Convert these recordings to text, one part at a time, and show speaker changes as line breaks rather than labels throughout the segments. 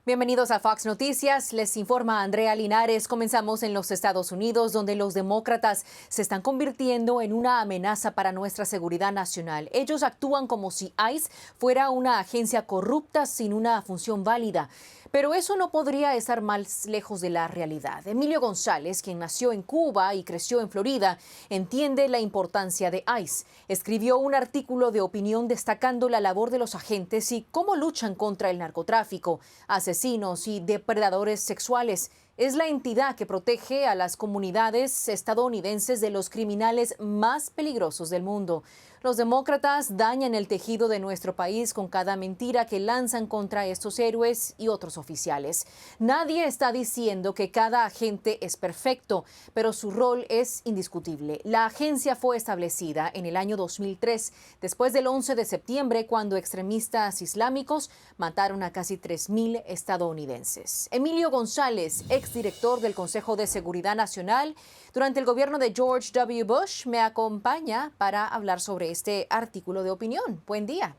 Bienvenidos a Fox Noticias, les informa Andrea Linares. Comenzamos en los Estados Unidos, donde los demócratas se están convirtiendo en una amenaza para nuestra seguridad nacional. Ellos actúan como si ICE fuera una agencia corrupta sin una función válida. Pero eso no podría estar más lejos de la realidad. Emilio González, quien nació en Cuba y creció en Florida, entiende la importancia de ICE. Escribió un artículo de opinión destacando la labor de los agentes y cómo luchan contra el narcotráfico, asesinos y depredadores sexuales. Es la entidad que protege a las comunidades estadounidenses de los criminales más peligrosos del mundo. Los demócratas dañan el tejido de nuestro país con cada mentira que lanzan contra estos héroes y otros oficiales. Nadie está diciendo que cada agente es perfecto, pero su rol es indiscutible. La agencia fue establecida en el año 2003, después del 11 de septiembre, cuando extremistas islámicos mataron a casi 3.000 estadounidenses. Emilio González, exdirector del Consejo de Seguridad Nacional durante el gobierno de George W. Bush, me acompaña para hablar sobre este artículo de opinión. Buen día.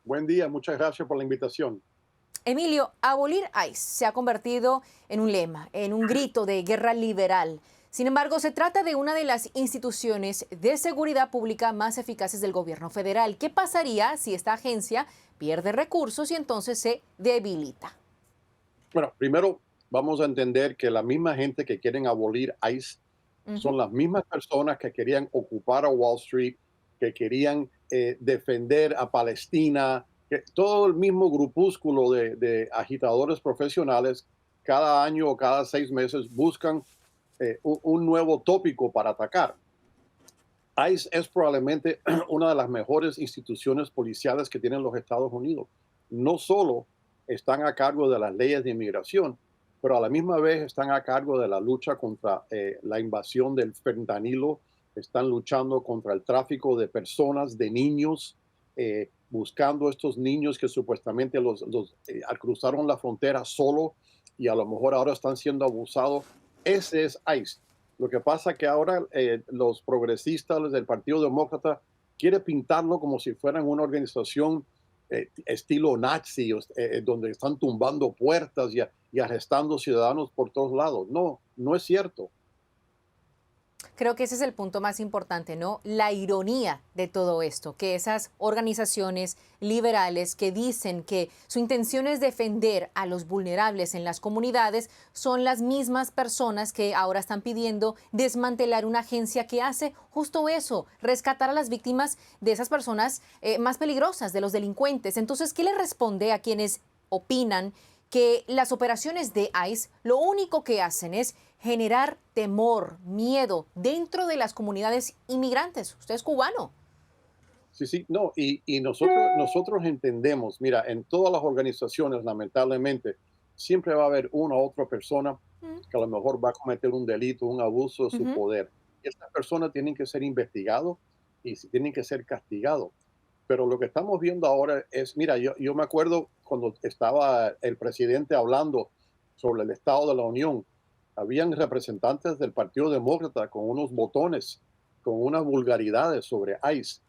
Buen día, muchas gracias por la invitación.
Emilio, abolir ICE se ha convertido en un lema, en un grito de guerra liberal. Sin embargo, se trata de una de las instituciones de seguridad pública más eficaces del gobierno federal. ¿Qué pasaría si esta agencia pierde recursos y entonces se debilita?
Bueno, primero vamos a entender que la misma gente que quieren abolir ICE
Ujú.
son las mismas personas que querían ocupar a Wall Street, que querían defender a Palestina, que todo el mismo grupúsculo de agitadores profesionales cada año o cada 6 meses buscan un nuevo tópico para atacar. ICE es probablemente una de las mejores instituciones policiales que tienen los Estados Unidos. No solo están a cargo de las leyes de inmigración, pero a la misma vez están a cargo de la lucha contra la invasión del fentanilo, están luchando contra el tráfico de personas, de niños, buscando estos niños que supuestamente cruzaron la frontera solo y a lo mejor ahora están siendo abusados. Ese es ICE. Lo que pasa es que ahora los progresistas los del Partido Demócrata quieren pintarlo como si fueran una organización estilo nazi, donde están tumbando puertas y arrestando ciudadanos por todos lados. No, no es cierto.
Creo que ese es el punto más importante, ¿no? La ironía de todo esto, que esas organizaciones liberales que dicen que su intención es defender a los vulnerables en las comunidades son las mismas personas que ahora están pidiendo desmantelar una agencia que hace justo eso, rescatar a las víctimas de esas personas más peligrosas, de los delincuentes. Entonces, ¿qué le responde a quienes opinan que las operaciones de ICE lo único que hacen es generar temor, miedo dentro de las comunidades inmigrantes? Usted es cubano.
Sí, sí, no, y nosotros entendemos, mira, en todas las organizaciones, lamentablemente, siempre va a haber una u otra persona
Mm,
que a lo mejor va a cometer un delito, un abuso de su
ujú.
poder. Y estas personas tienen que ser investigados y tienen que ser castigados. Pero lo que estamos viendo ahora es, mira, yo me acuerdo cuando estaba el presidente hablando sobre el Estado de la Unión, habían representantes del Partido Demócrata con unos botones, con unas vulgaridades sobre ICE.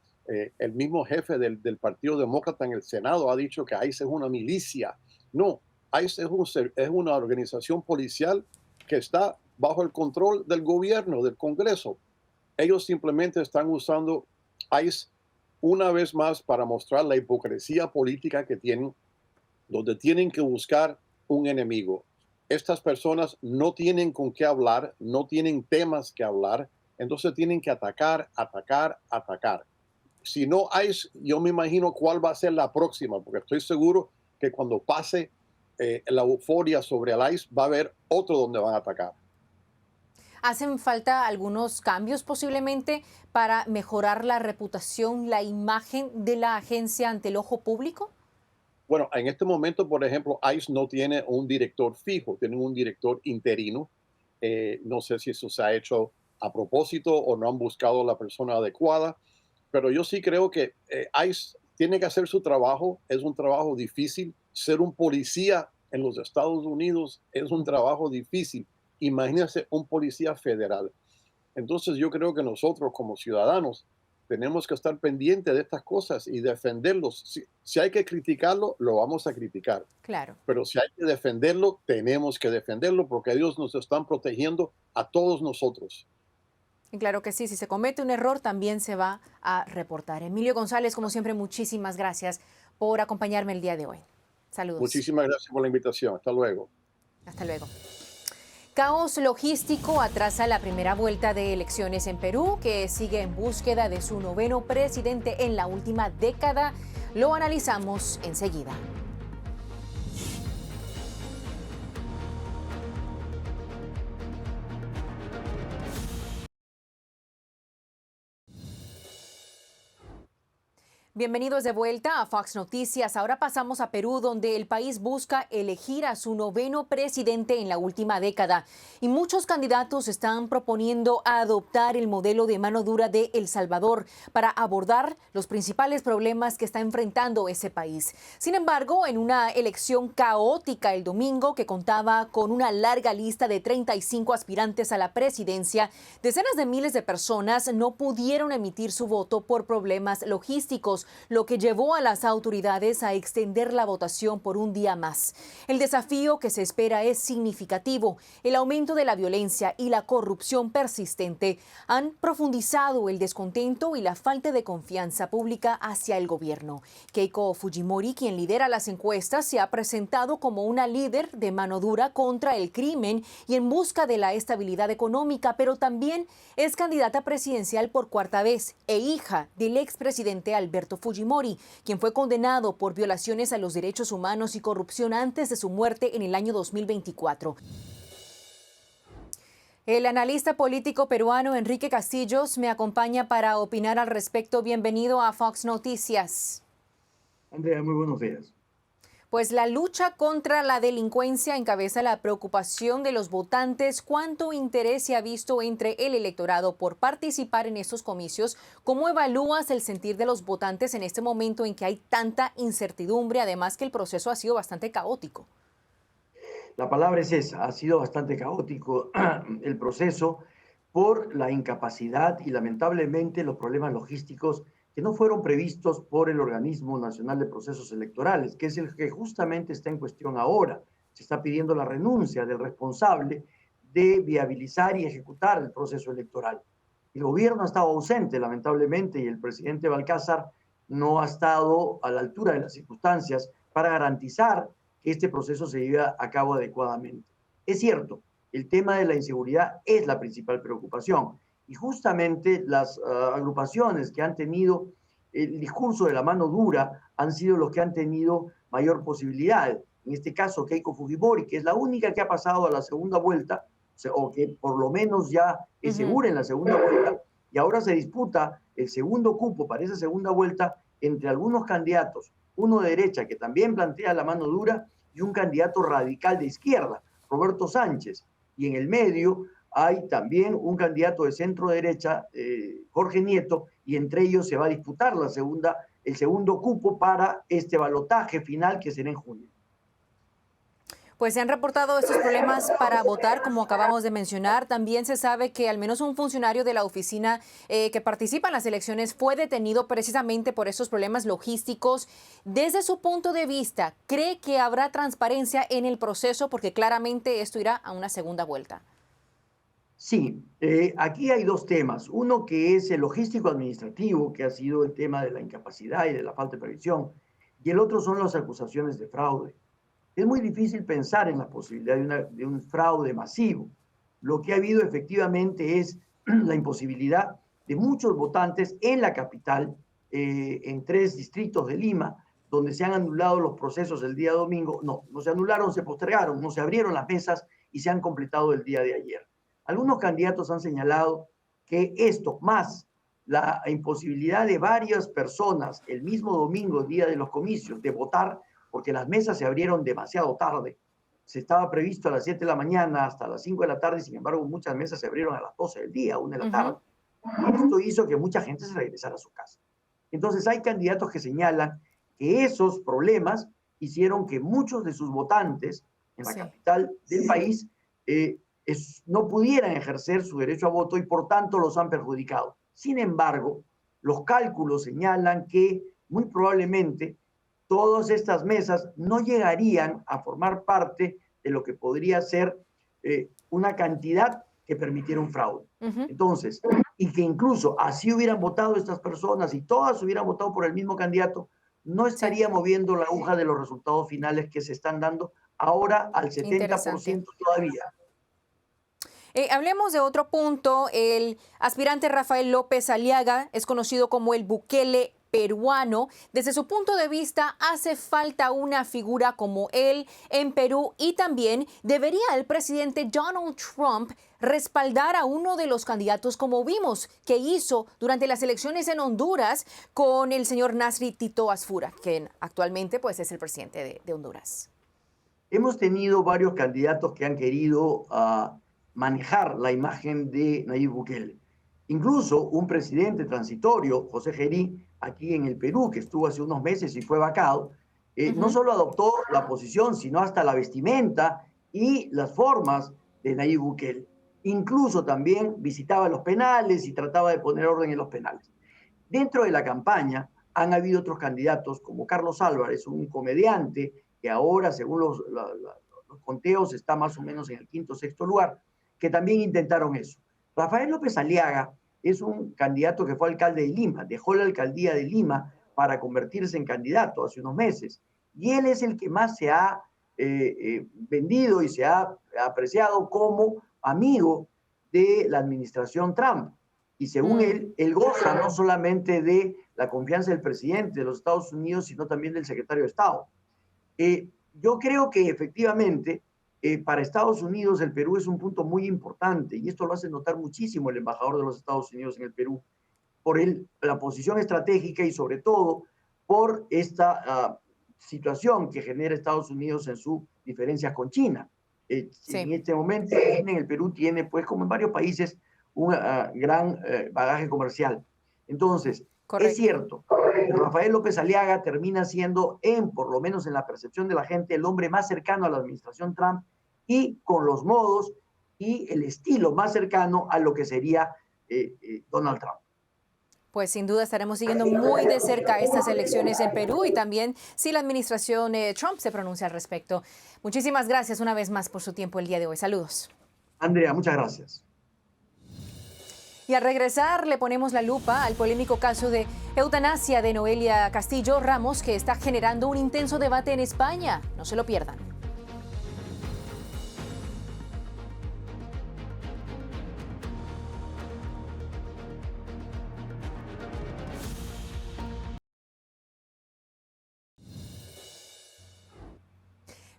El mismo jefe del Partido Demócrata en el Senado ha dicho que ICE es una milicia. No, ICE es una organización policial que está bajo el control del gobierno, del Congreso. Ellos simplemente están usando ICE una vez más para mostrar la hipocresía política que tienen, donde tienen que buscar un enemigo. Estas personas no tienen con qué hablar, no tienen temas que hablar, entonces tienen que atacar, atacar, atacar. Si no hay, yo me imagino cuál va a ser la próxima, porque estoy seguro que cuando pase la euforia sobre el ICE va a haber otro donde van a atacar.
¿Hacen falta algunos cambios posiblemente para mejorar la reputación, la imagen de la agencia ante el ojo público?
Bueno, en este momento, por ejemplo, ICE no tiene un director fijo, tienen un director interino. No sé si eso se ha hecho a propósito o no han buscado la persona adecuada, pero yo sí creo que ICE tiene que hacer su trabajo. Es un trabajo difícil. Ser un policía en los Estados Unidos es un trabajo difícil. Imagínense un policía federal. Entonces yo creo que nosotros como ciudadanos tenemos que estar pendientes de estas cosas y defenderlos. Si hay que criticarlo, lo vamos a criticar.
Claro.
Pero si hay que defenderlo, tenemos que defenderlo porque ellos nos están protegiendo a todos nosotros.
Y claro que sí, si se comete un error también se va a reportar. Emilio González, como siempre, muchísimas gracias por acompañarme el día de hoy. Saludos.
Muchísimas gracias por la invitación. Hasta luego.
Hasta luego. Caos logístico atrasa la primera vuelta de elecciones en Perú, que sigue en búsqueda de su noveno presidente en la última década. Lo analizamos enseguida. Bienvenidos de vuelta a Fox Noticias. Ahora pasamos a Perú, donde el país busca elegir a su noveno presidente en la última década. Y muchos candidatos están proponiendo adoptar el modelo de mano dura de El Salvador para abordar los principales problemas que está enfrentando ese país. Sin embargo, en una elección caótica el domingo, que contaba con una larga lista de 35 aspirantes a la presidencia, decenas de miles de personas no pudieron emitir su voto por problemas logísticos, lo que llevó a las autoridades a extender la votación por un día más. El desafío que se espera es significativo. El aumento de la violencia y la corrupción persistente han profundizado el descontento y la falta de confianza pública hacia el gobierno. Keiko Fujimori, quien lidera las encuestas, se ha presentado como una líder de mano dura contra el crimen y en busca de la estabilidad económica, pero también es candidata presidencial por cuarta vez e hija del expresidente Alberto Fujimori, quien fue condenado por violaciones a los derechos humanos y corrupción antes de su muerte en el año 2024. El analista político peruano Enrique Castillos me acompaña para opinar al respecto. Bienvenido a Fox Noticias.
Andrea, muy buenos días.
Pues la lucha contra la delincuencia encabeza la preocupación de los votantes. ¿Cuánto interés se ha visto entre el electorado por participar en estos comicios? ¿Cómo evalúas el sentir de los votantes en este momento en que hay tanta incertidumbre, además que el proceso ha sido bastante caótico?
La palabra es esa, ha sido bastante caótico el proceso por la incapacidad y lamentablemente los problemas logísticos que no fueron previstos por el Organismo Nacional de Procesos Electorales, que es el que justamente está en cuestión ahora. Se está pidiendo la renuncia del responsable de viabilizar y ejecutar el proceso electoral. El gobierno ha estado ausente, lamentablemente, y el presidente Balcázar no ha estado a la altura de las circunstancias para garantizar que este proceso se lleve a cabo adecuadamente. Es cierto, el tema de la inseguridad es la principal preocupación, y justamente las agrupaciones que han tenido el discurso de la mano dura han sido los que han tenido mayor posibilidad. En este caso, Keiko Fujimori, que es la única que ha pasado a la segunda vuelta, o que por lo menos ya es segura en la segunda vuelta, y ahora se disputa el segundo cupo para esa segunda vuelta entre algunos candidatos, uno de derecha que también plantea la mano dura y un candidato radical de izquierda, Roberto Sánchez, y en el medio hay también un candidato de centro derecha, Jorge Nieto, y entre ellos se va a disputar el segundo cupo para este balotaje final que será en junio.
Pues se han reportado estos problemas para votar, como acabamos de mencionar. También se sabe que al menos un funcionario de la oficina que participa en las elecciones fue detenido precisamente por estos problemas logísticos. Desde su punto de vista, ¿cree que habrá transparencia en el proceso? Porque claramente esto irá a una segunda vuelta.
Sí, aquí hay dos temas. Uno que es el logístico administrativo, que ha sido el tema de la incapacidad y de la falta de previsión, y el otro son las acusaciones de fraude. Es muy difícil pensar en la posibilidad de un fraude masivo. Lo que ha habido efectivamente es la imposibilidad de muchos votantes en la capital, en 3 distritos de Lima, donde se han anulado los procesos el día domingo. No se anularon, se postergaron, no se abrieron las mesas y se han completado el día de ayer. Algunos candidatos han señalado que esto, más la imposibilidad de varias personas el mismo domingo, día de los comicios, de votar, porque las mesas se abrieron demasiado tarde. Se estaba previsto a las 7 de la mañana hasta las 5 de la tarde, sin embargo, muchas mesas se abrieron a las 12 del día, 1 de la tarde. Y esto hizo que mucha gente se regresara a su casa. Entonces, hay candidatos que señalan que esos problemas hicieron que muchos de sus votantes en la capital del país no pudieran ejercer su derecho a voto y por tanto los han perjudicado. Sin embargo, los cálculos señalan que muy probablemente todas estas mesas no llegarían a formar parte de lo que podría ser una cantidad que permitiera un fraude. Entonces, y que incluso así hubieran votado estas personas y todas hubieran votado por el mismo candidato, no estaría moviendo la aguja de los resultados finales que se están dando ahora al 70% todavía.
Hablemos de otro punto. El aspirante Rafael López Aliaga es conocido como el Bukele peruano. Desde su punto de vista, hace falta una figura como él en Perú y también debería el presidente Donald Trump respaldar a uno de los candidatos, como vimos que hizo durante las elecciones en Honduras con el señor Nasri Tito Asfura, quien actualmente pues, es el presidente de Honduras.
Hemos tenido varios candidatos que han querido manejar la imagen de Nayib Bukele. Incluso un presidente transitorio, José Gerí, aquí en el Perú, que estuvo hace unos meses y fue vacado, no solo adoptó la posición, sino hasta la vestimenta y las formas de Nayib Bukele. Incluso también visitaba los penales y trataba de poner orden en los penales. Dentro de la campaña han habido otros candidatos, como Carlos Álvarez, un comediante que ahora, según los conteos, está más o menos en el quinto o sexto lugar, que también intentaron eso. Rafael López Aliaga es un candidato que fue alcalde de Lima, dejó la alcaldía de Lima para convertirse en candidato hace unos meses. Y él es el que más se ha vendido y se ha apreciado como amigo de la administración Trump. Y según él goza no solamente de la confianza del presidente de los Estados Unidos, sino también del secretario de Estado. Yo creo que efectivamente para Estados Unidos el Perú es un punto muy importante y esto lo hace notar muchísimo el embajador de los Estados Unidos en el Perú por la posición estratégica y sobre todo por esta situación que genera Estados Unidos en sus diferencias con China. En este momento China en el Perú tiene, pues como en varios países, un gran bagaje comercial. Entonces, correcto. Es cierto, Rafael López Aliaga termina siendo, por lo menos en la percepción de la gente, el hombre más cercano a la administración Trump y con los modos y el estilo más cercano a lo que sería Donald Trump.
Pues sin duda estaremos siguiendo muy de cerca estas elecciones en Perú y también si la administración Trump se pronuncia al respecto. Muchísimas gracias una vez más por su tiempo el día de hoy. Saludos.
Andrea, muchas gracias.
Y al regresar le ponemos la lupa al polémico caso de eutanasia de Noelia Castillo Ramos, que está generando un intenso debate en España. No se lo pierdan.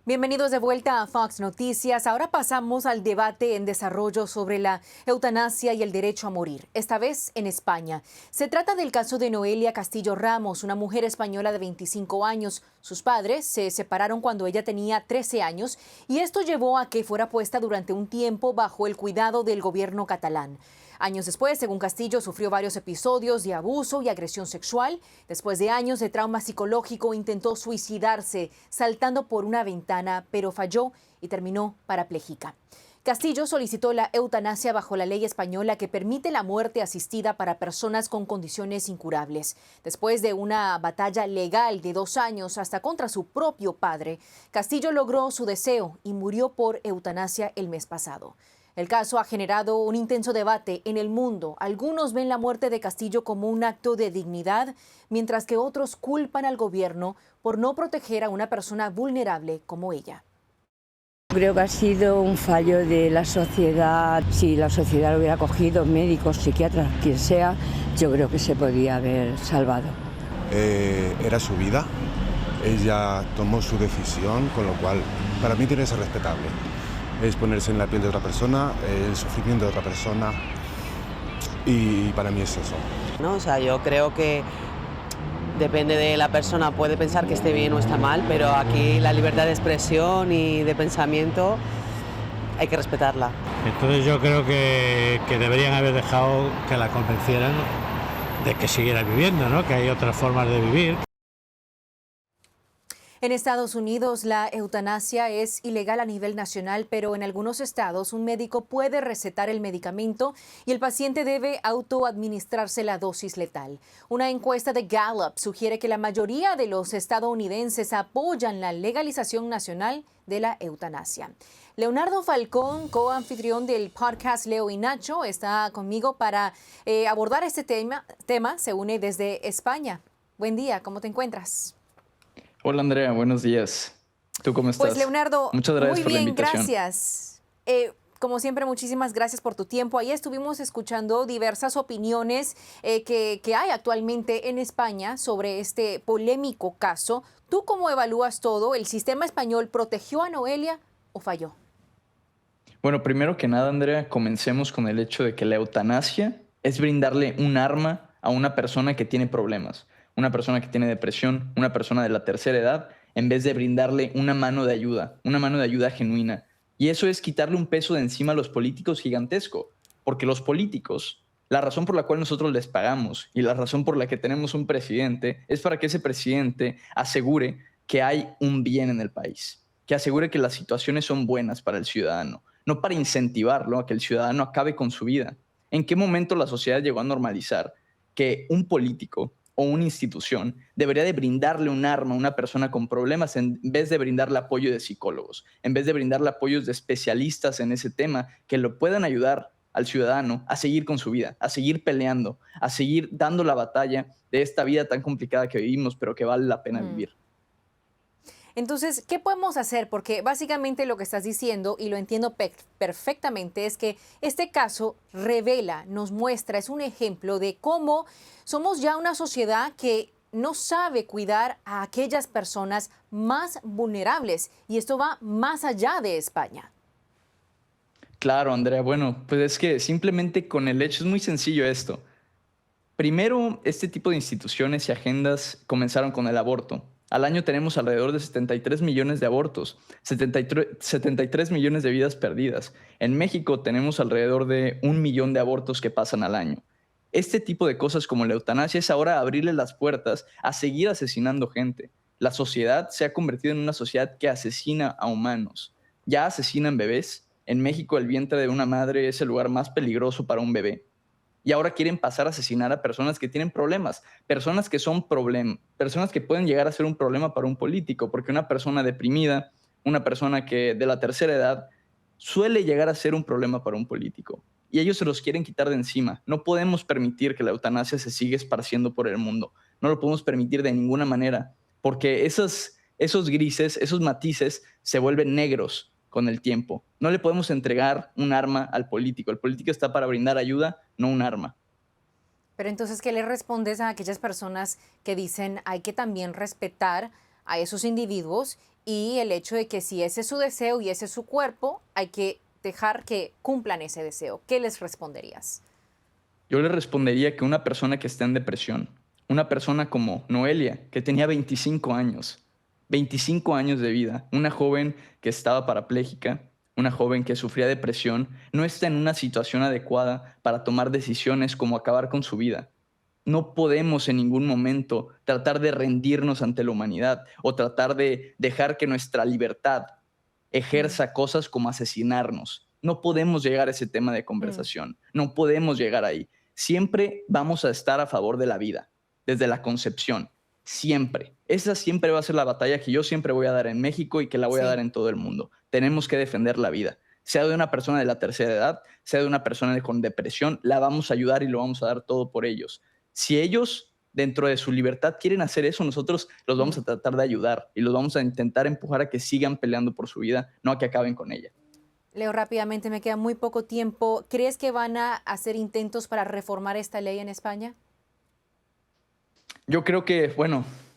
Bienvenidos de vuelta a Fox Noticias. Ahora pasamos al debate en desarrollo sobre la eutanasia y el derecho a morir, esta vez en España. Se trata del caso de Noelia Castillo Ramos, una mujer española de 25 años. Sus padres se separaron cuando ella tenía 13 años y esto llevó a que fuera puesta durante un tiempo bajo el cuidado del gobierno catalán. Años después, según Castillo, sufrió varios episodios de abuso y agresión sexual. Después de años de trauma psicológico, intentó suicidarse saltando por una ventana, pero falló y terminó parapléjica. Castillo solicitó la eutanasia bajo la ley española que permite la muerte asistida para personas con condiciones incurables. Después de una batalla legal de 2 años hasta contra su propio padre, Castillo logró su deseo y murió por eutanasia el mes pasado. El caso ha generado un intenso debate en el mundo. Algunos ven la muerte de Castillo como un acto de dignidad, mientras que otros culpan al gobierno por no proteger a una persona vulnerable como ella.
Creo que ha sido un fallo de la sociedad. Si la sociedad lo hubiera cogido, médicos, psiquiatras, quien sea, yo creo que se podía haber salvado.
Era su vida, ella tomó su decisión, con lo cual para mí tiene que ser respetable. Es ponerse en la piel de otra persona, el sufrimiento de otra persona, y para mí es eso.
¿No? O sea, yo creo que depende de la persona, puede pensar que esté bien o está mal, pero aquí la libertad de expresión y de pensamiento hay que respetarla.
Entonces yo creo que deberían haber dejado que la convencieran de que siguiera viviendo, ¿no? Que hay otras formas de vivir.
En Estados Unidos, la eutanasia es ilegal a nivel nacional, pero en algunos estados un médico puede recetar el medicamento y el paciente debe autoadministrarse la dosis letal. Una encuesta de Gallup sugiere que la mayoría de los estadounidenses apoyan la legalización nacional de la eutanasia. Leonardo Falcón, coanfitrión del podcast Leo y Nacho, está conmigo para abordar este tema. Se une desde España. Buen día, ¿cómo te encuentras?
Hola Andrea, buenos días. ¿Tú cómo estás?
Pues Leonardo,
muchas gracias
muy
por la
bien,
invitación.
gracias. Como siempre, muchísimas gracias por tu tiempo. Ahí estuvimos escuchando diversas opiniones que hay actualmente en España sobre este polémico caso. ¿Tú cómo evalúas todo? ¿El sistema español protegió a Noelia o falló?
Bueno, primero que nada, Andrea, comencemos con el hecho de que la eutanasia es brindarle un arma a una persona que tiene problemas, una persona que tiene depresión, una persona de la tercera edad, en vez de brindarle una mano de ayuda genuina. Y eso es quitarle un peso de encima a los políticos gigantesco, porque los políticos, la razón por la cual nosotros les pagamos y la razón por la que tenemos un presidente es para que ese presidente asegure que hay un bien en el país, que asegure que las situaciones son buenas para el ciudadano, no para incentivarlo a que el ciudadano acabe con su vida. ¿En qué momento la sociedad llegó a normalizar que un político o una institución debería de brindarle un arma a una persona con problemas en vez de brindarle apoyo de psicólogos, en vez de brindarle apoyos de especialistas en ese tema que lo puedan ayudar al ciudadano a seguir con su vida, a seguir peleando, a seguir dando la batalla de esta vida tan complicada que vivimos, pero que vale la pena vivir?
Entonces, ¿qué podemos hacer? Porque básicamente lo que estás diciendo, y lo entiendo perfectamente, es que este caso revela, nos muestra, es un ejemplo de cómo somos ya una sociedad que no sabe cuidar a aquellas personas más vulnerables. Y esto va más allá de España.
Claro, Andrea. Bueno, pues es que simplemente con el hecho es muy sencillo esto. Primero, este tipo de instituciones y agendas comenzaron con el aborto. Al año tenemos alrededor de 73 millones de abortos, 73 millones de vidas perdidas. En México tenemos alrededor de 1 millón de abortos que pasan al año. Este tipo de cosas como la eutanasia es ahora abrirle las puertas a seguir asesinando gente. La sociedad se ha convertido en una sociedad que asesina a humanos. Ya asesinan bebés. En México el vientre de una madre es el lugar más peligroso para un bebé. Y ahora quieren pasar a asesinar a personas que tienen problemas, personas que son personas que pueden llegar a ser un problema para un político, porque una persona deprimida, una persona que de la tercera edad, suele llegar a ser un problema para un político. Y ellos se los quieren quitar de encima. No podemos permitir que la eutanasia se siga esparciendo por el mundo. No lo podemos permitir de ninguna manera, porque esos grises, esos matices se vuelven negros con el tiempo. No le podemos entregar un arma al político. El político está para brindar ayuda, no un arma.
Pero entonces, ¿qué le respondes a aquellas personas que dicen hay que también respetar a esos individuos y el hecho de que si ese es su deseo y ese es su cuerpo, hay que dejar que cumplan ese deseo? ¿Qué les responderías?
Yo le respondería que una persona que está en depresión, una persona como Noelia, que tenía 25 años de vida, una joven que estaba parapléjica, una joven que sufría depresión, no está en una situación adecuada para tomar decisiones como acabar con su vida. No podemos en ningún momento tratar de rendirnos ante la humanidad o tratar de dejar que nuestra libertad ejerza cosas como asesinarnos. No podemos llegar a ese tema de conversación. No podemos llegar ahí. Siempre vamos a estar a favor de la vida, desde la concepción. Siempre. Esa siempre va a ser la batalla que yo siempre voy a dar en México y que la voy a dar en todo el mundo. Tenemos que defender la vida. Sea de una persona de la tercera edad, sea de una persona con depresión, la vamos a ayudar y lo vamos a dar todo por ellos. Si ellos, dentro de su libertad, quieren hacer eso, nosotros los vamos a tratar de ayudar y los vamos a intentar empujar a que sigan peleando por su vida, no a que acaben con ella.
Leo, rápidamente, me queda muy poco tiempo. ¿Crees que van a hacer intentos para reformar esta ley en España?
Yo creo que,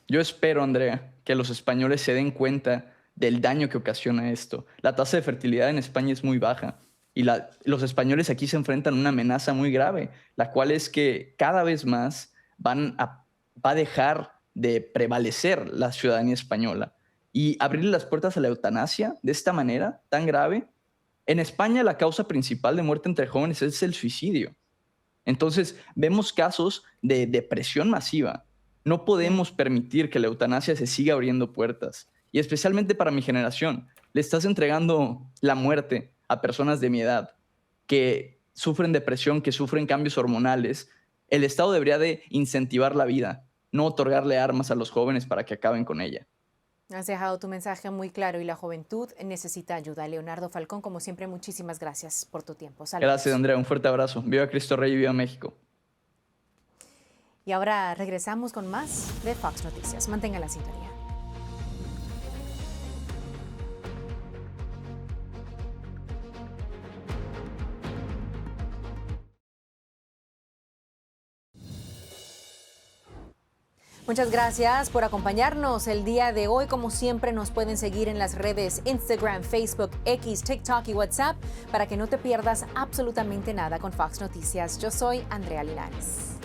yo espero, Andrea, que los españoles se den cuenta del daño que ocasiona esto. La tasa de fertilidad en España es muy baja y los españoles aquí se enfrentan a una amenaza muy grave, la cual es que cada vez más va a dejar de prevalecer la ciudadanía española y abrirle las puertas a la eutanasia de esta manera tan grave. En España la causa principal de muerte entre jóvenes es el suicidio. Entonces vemos casos de depresión masiva, No podemos permitir que la eutanasia se siga abriendo puertas. Y especialmente para mi generación, le estás entregando la muerte a personas de mi edad que sufren depresión, que sufren cambios hormonales. El Estado debería de incentivar la vida, no otorgarle armas a los jóvenes para que acaben con ella.
Has dejado tu mensaje muy claro y la juventud necesita ayuda. Leonardo Falcón, como siempre, muchísimas gracias por tu tiempo. Saludos.
Gracias, Andrea. Un fuerte abrazo. Viva Cristo Rey y viva México.
Y ahora regresamos con más de Fox Noticias. Mantengan la sintonía. Muchas gracias por acompañarnos el día de hoy. Como siempre, nos pueden seguir en las redes Instagram, Facebook, X, TikTok y WhatsApp para que no te pierdas absolutamente nada con Fox Noticias. Yo soy Andrea Linares.